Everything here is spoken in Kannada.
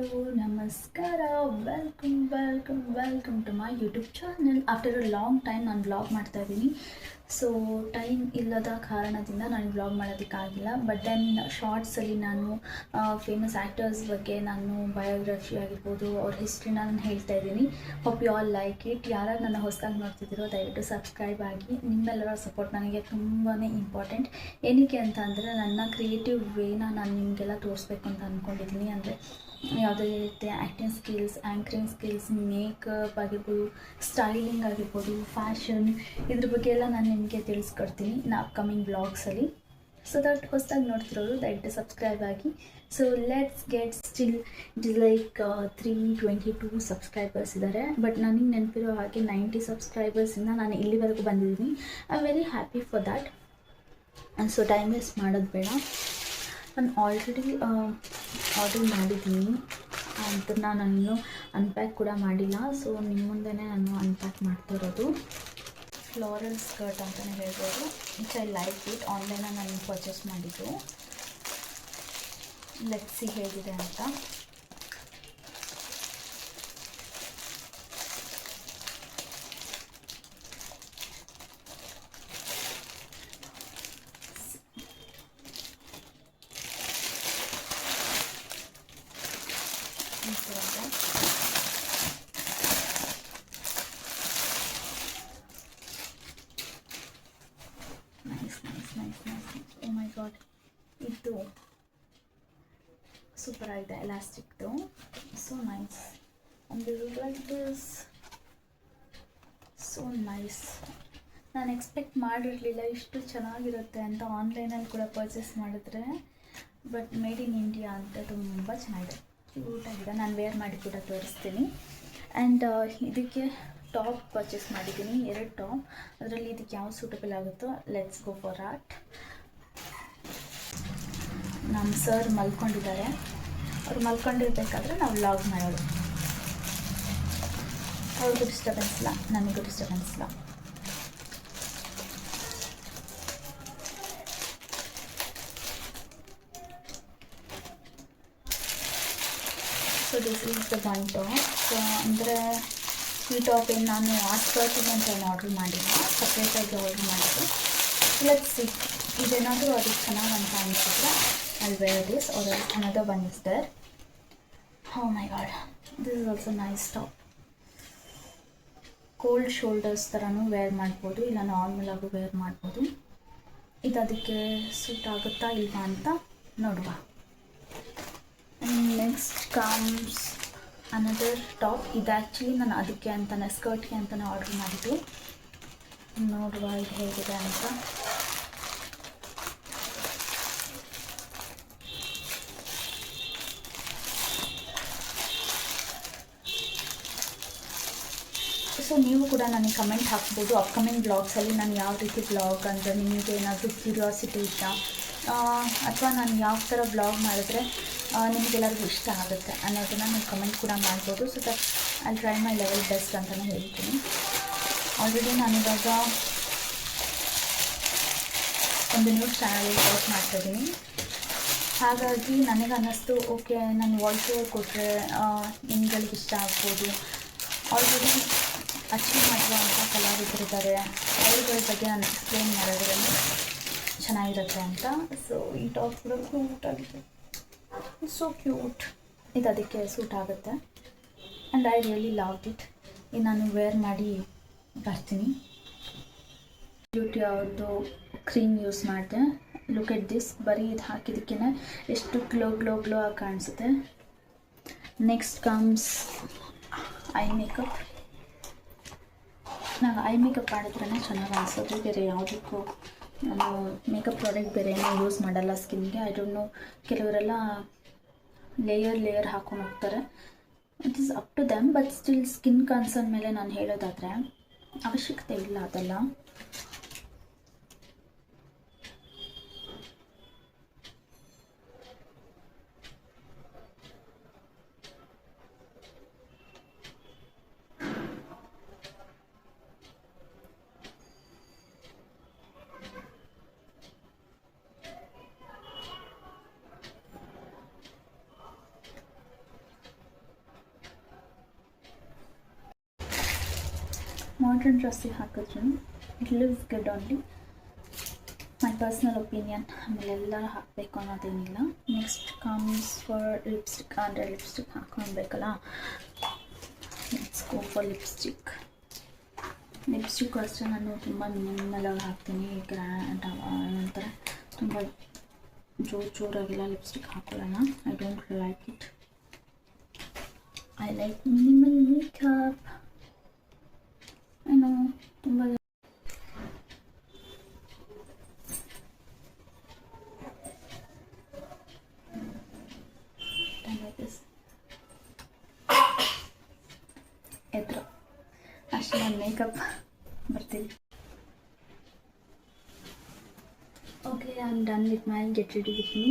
ನಮಸ್ಕಾರ. Welcome to my YouTube channel. After a long time ನಾನು ವ್ಲಾಗ್ ಮಾಡ್ತಾ ಇದ್ದೀನಿ. ಸೊ ಟೈಮ್ ಇಲ್ಲದ ಕಾರಣದಿಂದ ನಾನು ವ್ಲಾಗ್ ಮಾಡೋದಕ್ಕಾಗಿಲ್ಲ. ಬಟ್ ದೆನ್ ಶಾರ್ಟ್ಸಲ್ಲಿ ನಾನು ಫೇಮಸ್ ಆ್ಯಕ್ಟರ್ಸ್ ಬಗ್ಗೆ ನಾನು ಬಯೋಗ್ರಫಿ ಆಗಿರ್ಬೋದು ಅವ್ರ ಹಿಸ್ಟ್ರಿನ ನಾನು ಹೇಳ್ತಾ ಇದ್ದೀನಿ. Hope you all like it. ಯಾರು ನನ್ನ ಹೊಸದಾಗಿ ನೋಡ್ತಿದ್ದೀರೋ ದಯವಿಟ್ಟು ಸಬ್ಸ್ಕ್ರೈಬ್ ಆಗಿ. ನಿಮ್ಮೆಲ್ಲರ ಸಪೋರ್ಟ್ ನನಗೆ ತುಂಬಾ ಇಂಪಾರ್ಟೆಂಟ್. ಏನಕ್ಕೆ ಅಂತ ಅಂದರೆ ನನ್ನ ಕ್ರಿಯೇಟಿವ್ ವೇನ ನಾನು ನಿಮಗೆಲ್ಲ ತೋರಿಸ್ಬೇಕು ಅಂತ ಅಂದ್ಕೊಂಡಿದ್ದೀನಿ. ಅಂದರೆ ಯಾವುದೇ ರೀತಿ acting skills, anchoring skills, makeup ಆಗಿರ್ಬೋದು, ಸ್ಟೈಲಿಂಗ್ ಆಗಿರ್ಬೋದು, ಫ್ಯಾಷನ್, ಇದ್ರ ಬಗ್ಗೆ ಎಲ್ಲ ನಾನು ನಿಮಗೆ ತಿಳಿಸ್ಕೊಡ್ತೀನಿ ಇನ್ನು ಅಪ್ಕಮಿಂಗ್ ವ್ಲಾಗ್ಸಲ್ಲಿ. ಸೊ ದಟ್ ಹೊಸದಾಗಿ ನೋಡ್ತಿರೋರು ದಯವಿಟ್ಟು ಸಬ್ಸ್ಕ್ರೈಬ್ ಆಗಿ. So let's get still it is like 322 subscribers ಇದ್ದಾರೆ. ಬಟ್ ನನಗೆ ನೆನಪಿರೋ ಹಾಗೆ 90 ಸಬ್ಸ್ಕ್ರೈಬರ್ಸಿಂದ ನಾನು ಇಲ್ಲಿವರೆಗೂ ಬಂದಿದ್ದೀನಿ. I am very happy for that. So time waste ಮಾಡೋದು ಬೇಡ. ನಾನು ಆಲ್ರೆಡಿ ಆರ್ಡರ್ ಮಾಡಿದ್ದೀನಿ, ಅದನ್ನು ನಾನು ಅನ್ಪ್ಯಾಕ್ ಕೂಡ ಮಾಡಿಲ್ಲ. ಸೊ ನಿಮ್ಮ ಮುಂದೆ ನಾನು ಅನ್ಪ್ಯಾಕ್ ಮಾಡ್ತಾ ಇರೋದು ಫ್ಲೋರಲ್ ಸ್ಕರ್ಟ್ ಅಂತಲೇ ಹೇಳ್ಬೋದು. Which I like it. ಆನ್ಲೈನಲ್ಲಿ ನಾನು ಪರ್ಚೇಸ್ ಮಾಡಿದ್ದು. ಲೆಟ್ಸ್ ಸಿ ಹೇಗಿದೆ ಅಂತ. ನೈಸ್. ಓ ಮೈ ಗಾಡ್, ಇದು ಸೂಪರ್ ಆಗಿದೆ, ಎಲಾಸ್ಟಿಕ್ದು. So nice. And like this, so nice. ನಾನು ಎಕ್ಸ್ಪೆಕ್ಟ್ ಮಾಡಿರಲಿಲ್ಲ ಇಷ್ಟು ಚೆನ್ನಾಗಿರುತ್ತೆ ಅಂತ ಆನ್ಲೈನಲ್ಲಿ ಕೂಡ ಪರ್ಚೇಸ್ ಮಾಡಿದ್ರೆ. ಬಟ್ ಮೇಡ್ ಇನ್ ಇಂಡಿಯಾ ಅಂತ ತುಂಬ ಚೆನ್ನಾಗಿದೆ, ಕ್ಯೂಟಾಗಿದೆ. ನಾನು ವೇರ್ ಮಾಡಿ ಕೂಡ ತೋರಿಸ್ತೀನಿ. ಆ್ಯಂಡ್ ಇದಕ್ಕೆ ಟಾಪ್ ಪರ್ಚೇಸ್ ಮಾಡಿದ್ದೀನಿ, 2 ಟಾಪ್. ಅದರಲ್ಲಿ ಇದಕ್ಕೆ ಯಾವ ಸೂಟಬಲ್ ಆಗುತ್ತೋ ಲೆಟ್ಸ್ ಗೋ ಫಾರ್ ಆಟ್. ನಮ್ಮ ಸರ್ ಮಲ್ಕೊಂಡಿದ್ದಾರೆ. ಅವ್ರು ಮಲ್ಕೊಂಡಿರ್ಬೇಕಾದ್ರೆ ನಾವು ವ್ಲಾಗ್ ಮಾಡೋದು. ಅವ್ರಿಗೂ ಡಿಸ್ಟರ್ಬೆನ್ಸ್ ಇಲ್ಲ, ನನಗೂ ಡಿಸ್ಟರ್ಬೆನ್ಸ್ ಇಲ್ಲ. So this is the one top. So ಅಂದರೆ ಈ ಟಾಪ್ ಏನು ನಾನು ಆ ಸ್ಕರ್ಟಿಗೆ ಅಂತ ಏನು ಆರ್ಡ್ರ್ ಮಾಡಿಲ್ಲ, ಸಪ್ರೇಟಾಗಿ ಆರ್ಡ್ರ್ ಮಾಡಿದ್ದು. ಲೆಟ್ಸ್ ಸಿ, ಇದೇನಾದರೂ ಅದಕ್ಕೆ ಚೆನ್ನಾಗಿ ಅಂತ ಅನಿಸಿದ್ರೆ I'll wear this, or another one is there. Oh my god, this is also nice top. Cold shoulders ಥರನೂ ವೇರ್ ಮಾಡ್ಬೋದು, ಇಲ್ಲ ನಾರ್ಮಲ್ ಆಗು ವೇರ್ ಮಾಡ್ಬೋದು. ಇದು ಅದಕ್ಕೆ ಸೂಟ್ ಆಗುತ್ತಾ ಇಲ್ವಾ ಅಂತ ನೋಡುವ. Next comes another top. ಇದು ಆ್ಯಕ್ಚುಲಿ ನಾನು ಅದಕ್ಕೆ ಅಂತಲೇ ಸ್ಕರ್ಟ್ಗೆ ಅಂತಲೇ ಆರ್ಡ್ರ್ ಮಾಡಿದ್ದು. ನೋಡುವ ಇದು ಹೇಗಿದೆ ಅಂತ. ಸೊ ನೀವು ಕೂಡ ನನಗೆ ಕಮೆಂಟ್ ಹಾಕ್ಬೋದು ಅಪ್ಕಮಿಂಗ್ ಬ್ಲಾಗ್ಸಲ್ಲಿ ನಾನು ಯಾವ ರೀತಿ ಬ್ಲಾಗ್ ಅಂದರೆ ನಿಮಗೆ ಏನಾದರೂ ಕ್ಯೂರಿಯಾಸಿಟಿ ಇತ್ತಾ, ಅಥವಾ ನಾನು ಯಾವ ಥರ ಬ್ಲಾಗ್ ಮಾಡಿದ್ರೆ ನಿಮಗೆಲ್ಲರಿಗೂ ಇಷ್ಟ ಆಗುತ್ತೆ ಅನ್ನೋದನ್ನು ನೀವು ಕಮೆಂಟ್ ಕೂಡ ಮಾಡ್ಬೋದು. So that I try my level best ಅಂತಲೇ ಹೇಳ್ತೀನಿ. ಆಲ್ರೆಡಿ ನಾನಿವಾಗ ಒಂದು ನ್ಯೂಸ್ ಚಾನಲಲ್ಲಿ ವರ್ಕ್ ಮಾಡ್ತಾಯಿದ್ದೀನಿ. ಹಾಗಾಗಿ ನನಗೆ ಅನ್ನಿಸ್ತು ಓಕೆ ನಾನು ವಾಯ್ಸ್ ಓವರ್ ಕೊಟ್ಟರೆ ನಿಮ್ಗಳಿಗೆ ಇಷ್ಟ ಆಗ್ಬೋದು. ಆಲ್ರೆಡಿ ಅಚೀವ್ ಮಾಡುವಂಥ ಕಲಾವಿದರಿದ್ದಾರೆ, ಅವ್ರಗಳ ಬಗ್ಗೆ ನಾನು ಎಕ್ಸ್ಪ್ಲೇನ್ ಮಾಡಿದ್ರೆ ಚೆನ್ನಾಗಿರುತ್ತೆ ಅಂತ. ಸೊ ಈ ಟಾಪ್ ಕೂಡ ಕ್ಯೂಟಾಗಿದೆ, ಸೊ ಕ್ಯೂಟ್. ಇದು ಅದಕ್ಕೆ ಸೂಟ್ ಆಗುತ್ತೆ. And I really love it. ಇದು ನಾನು ವೇರ್ ಮಾಡಿ ಬರ್ತೀನಿ. ಬ್ಯೂಟಿ ಅವ್ರದ್ದು ಕ್ರೀಮ್ ಯೂಸ್ ಮಾಡಿದೆ. Look at this. ಬರೀ ಇದು ಹಾಕಿದ್ದಕ್ಕೇ ಎಷ್ಟು ಗ್ಲೋ ಆಗಿ ಕಾಣಿಸುತ್ತೆ. Next comes I makeup. ನಾನು ಐ ಮೇಕಪ್ ಮಾಡಿದ್ರೇ ಚೆನ್ನಾಗಿ ಅನಿಸೋದು. ಬೇರೆ ಯಾವುದಕ್ಕೂ ನಾನು ಮೇಕಪ್ ಪ್ರಾಡಕ್ಟ್ ಬೇರೆ ಏನೋ ಯೂಸ್ ಮಾಡಲ್ಲ ಸ್ಕಿನ್ಗೆ. ಐ ಡೋಂಟ್ ನೋ, ಕೆಲವರೆಲ್ಲ ಲೇಯರ್ ಹಾಕೊಂಡು ಹೋಗ್ತಾರೆ. It is up to them. But still skin concern ಮೇಲೆ ನಾನು ಹೇಳೋದಾದರೆ ಅವಶ್ಯಕತೆ ಇಲ್ಲ ಅದೆಲ್ಲ. ಮಾಡ್ರನ್ ಡ್ರೆಸ್ಸಿಗೆ ಹಾಕಿದ್ರು it lives good only, my personal opinion. ಆಮೇಲೆ ಎಲ್ಲರೂ ಹಾಕಬೇಕು ಅನ್ನೋದೇನಿಲ್ಲ. ನೆಕ್ಸ್ಟ್ ಕಮ್ಸ್ ಫಾರ್ ಲಿಪ್ಸ್ಟಿಕ್, ಅಂದರೆ ಲಿಪ್ಸ್ಟಿಕ್ ಹಾಕ್ಕೊಳ್ಬೇಕಲ್ಲ. Let's go for lipstick. Lipstick ಅಷ್ಟೇ ನಾನು ತುಂಬ ಮಿನಿಮಲಾಗಿ ಹಾಕ್ತೀನಿ. ಗ್ರ್ಯಾಂಡ್ ಏನಂತಾರೆ ತುಂಬ ಜೋರಾಗೆಲ್ಲ ಲಿಪ್ಸ್ಟಿಕ್ ಹಾಕೊಳ್ಳೋಣ. I don't like it. I like minimal makeup. ಏನೋ ತುಂಬ ಎದ್ರು ಅಷ್ಟೇ ನಾನು ಮೇಕಪ್ ಬರ್ತೀನಿ. Okay, I am done with my get ready with me.